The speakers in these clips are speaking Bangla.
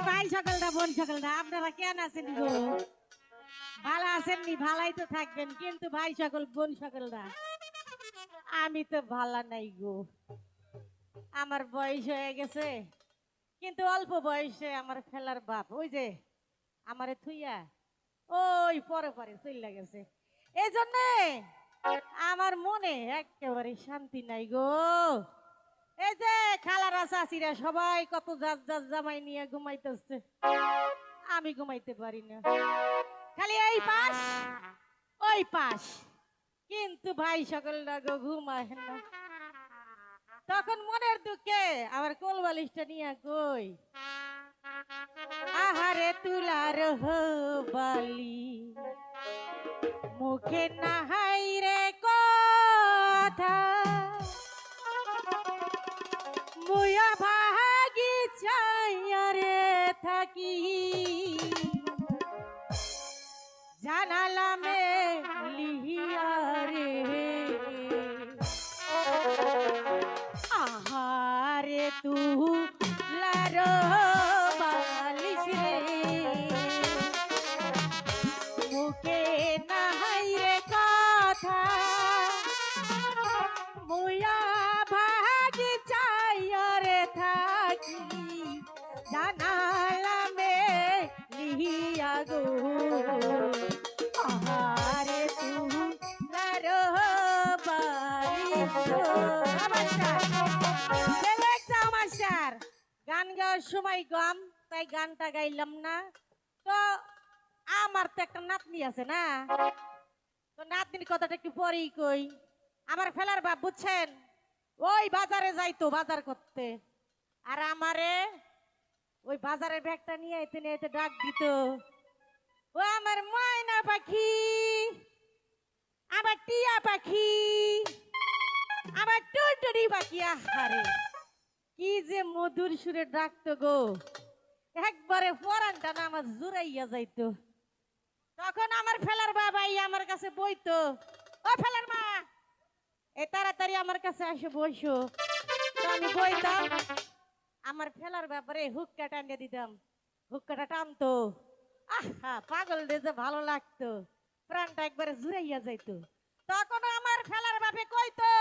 ভাই সকলরা বোন সকলরা আপনারা কেন আছেন গো? ভালো আছেন নি? ভালাই তো থাকবেন, কিন্তু ভাই সকল বোন সকলরা আমি তো ভালো নাই গো। আমার বয়স হয়ে গেছে, কিন্তু অল্প বয়সে আমার ফেলার বাপ ওই যে আমারে থুইয়া ওই পরে পরে চলে গেছে। এই জন্যে আমার মনে একেবারে শান্তি নাই গো। এই যে খালারা চাচিরা সবাই কত জাত জামাই নিয়ে ঘুমাইতেছে, আমি ঘুমাইতে পারি না, খালি এই পাশ ওই পাশ, কিন্তু ভাই সকলরা গো ঘুমায় না। তখন মনের দুঃখে আমার কোল বালিশটা নিয়ে কই, আহারে তুলার বালি মুখে নাহাই রে কথা, মুয়া ভাগি চাইয়ারে থাকি জানালামে লিহিয়ারে, আহারে তু লারো বালিশ রে মুখে নাহাই রে কথা, মুয়া ভাগি চাইয়ারে থাকি জানালামে লিহিয়া গো, আহারে তু লারো বালিশ। গান গাওয়ার সময় গম, তাই গানটা গাইলাম না। তো আমার তো একটা নাতনি আছে না, তো নাতনির কথাটা একটু পরেই কই। আমার ফেলার বাপ বুঝছেন, ওই বাজারে যাইতো বাজার করতে, আর আমারে ওই বাজারের ব্যাগটা নিয়ে এতে ডাক দিত, ও আমার ময়না পাখি, আমার টিয়া পাখি, আমার টুনটুনি পাখি। আহারে কি যে মধুর সুরে ডাকতো গো, একবারে পরানটা না আমার জুড়াইয়া যাইতো। তখন আমার ফেলার বাবাই আমার কাছে বইতো, ও ফেলার মা এ তাড়াতাড়ি আমার কাছে আসে বইসো। তো আমি বইতাম, আমার ফেলার ব্যাপারে হুক্কা টানিয়ে দিতাম, হুক্কাটা টানতো, আহা পাগল রে যে ভালো লাগতো, প্রাণটা একবারে জুড়াইয়া যাইতো। তখন আমার ফেলার বাপে কইতো,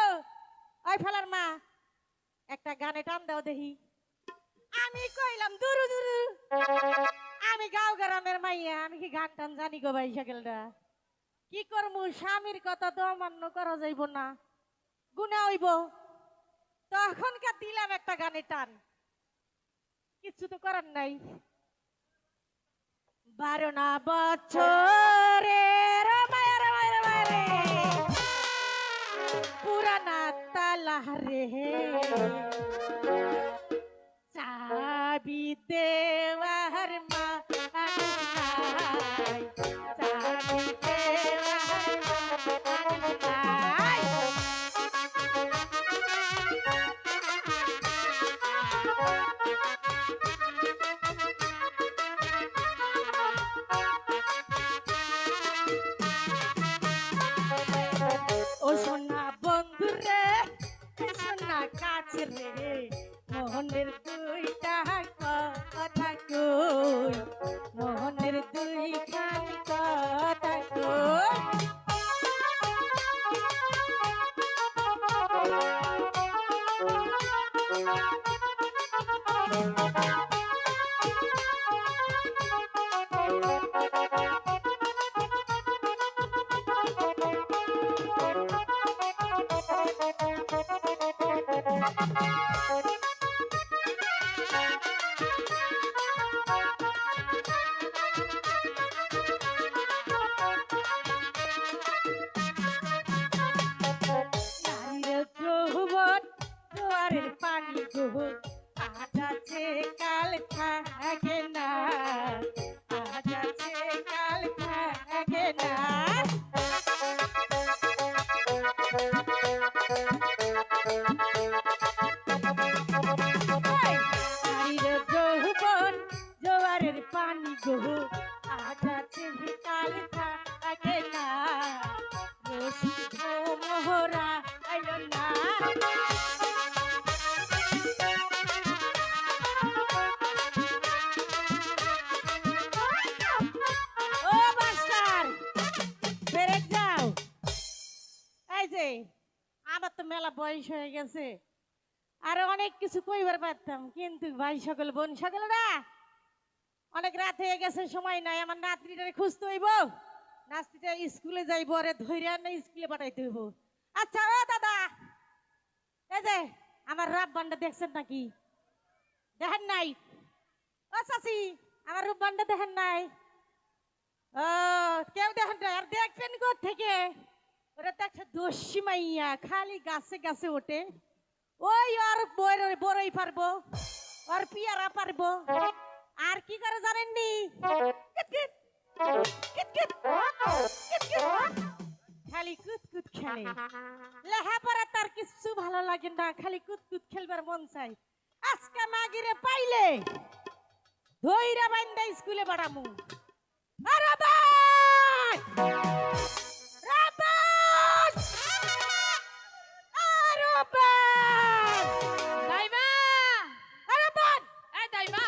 ওই ফেলার মা একটা গানে টান দাও দেখি। আমি কইলাম দুরু দুরু, আমি গাঁও গ্রামের মাইয়া, আমি কি গান টান জানি গো ভাই সকলরা? কি করমু, স্বামীর কথা তো অমান্য করা যাইব না, গুণা হইব। তখনকার দিলাম একটা গানে টান, কিছু তো করার নাই। 12 বছরের মায়ের পুরানা তালা রে চাবি দেওয়ার মা নাই, চাবি দেওয়ার নাই। ও সোনা বন্ধু রে, সোনা কাছে রে, মোহনের দুইটা কথা কই, মোহনের দুইখান কথা কই। পানি গো আজ আছে কাল থাকে না, আজ আছে কাল থাকে না। যৌবন জোয়ারের পানি গো আজ আছে কাল থাকে না, মোহরা আইল না। মেলা বয়স হয়ে গেছে, আরো অনেক কিছু কইবার পারতাম, কিন্তু ভাই সকল বোন সকলরা অনেক রাত হয়ে গেছে, সময় নাই। আমার নাতনিটারে খুঁজতে হইব, নাতনিটা স্কুলে যাইব, আরে ধৈর্য না স্কুলে পাঠাইতে হইব। আচ্ছা ও দাদা, এই যে আমার রাব বান্ডা দেখছেন নাকি? দেখেন নাই? ও চাচি, আমার রূপ বান্ডা দেখেন নাই? ও, কেউ দেখেন নাই? আর দেখবেন থেকে? ওরা তো একটা দস্যি মাইয়া, খালি গাছে গাছে ওঠে। ওই ওর বড়ই পারবো, ওর পিয়ারা পারবো, আর কি করে জানেননি? কিট কিট, কিট কিট, কিট কিট, খালি কুতকুত খেলে। লেখাপড়া তার কিছু ভালো লাগে না, খালি কুতকুত খেলবার মন চাই। আজকে মাগিরে পাইলে ধইরা বাইন্দা স্কুলে পাঠামু। আরে ভাই, রাবাস, আরে ভাই, দাইমা, আরে ভাই, এই দাইমা,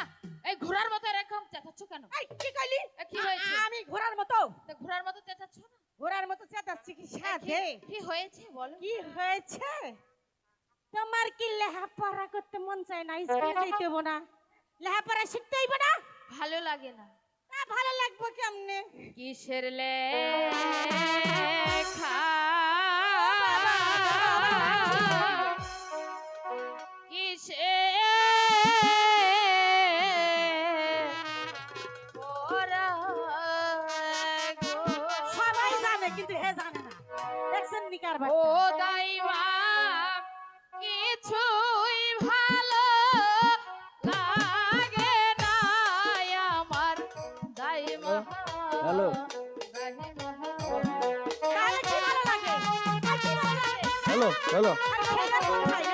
এই ঘোড়ার মতো এরকম চেঁচাচ্ছ কেন? এই কি কইলি? কি হয়েছে? আমি ঘোড়ার মতো? তো ঘোড়ার মতো চেঁচাচ্ছ না? ঘোড়ার মতো চেঁচাচ্ছি কি সাধে? কি হয়েছে বলো? কি হয়েছে? তোমার কি লেখাপড়া করতে মন চায় না? স্কুলে যাইতে হইব না? লেখাপড়া শিখতে হইব না? ভালো লাগে না। তা ভালো লাগবে কেমনে? কিসের লেখা, সবাই জানে, কিন্তু হে জানে না। দেখছেন নিকার ভাই? ও দাইমা, কিছুই ভালো লাগে না আমার দাইমা। হ্যালো। তাহলে কি ভালো লাগে? আর কি ভালো লাগে? হ্যালো হ্যালো আর খেলার মন চাই।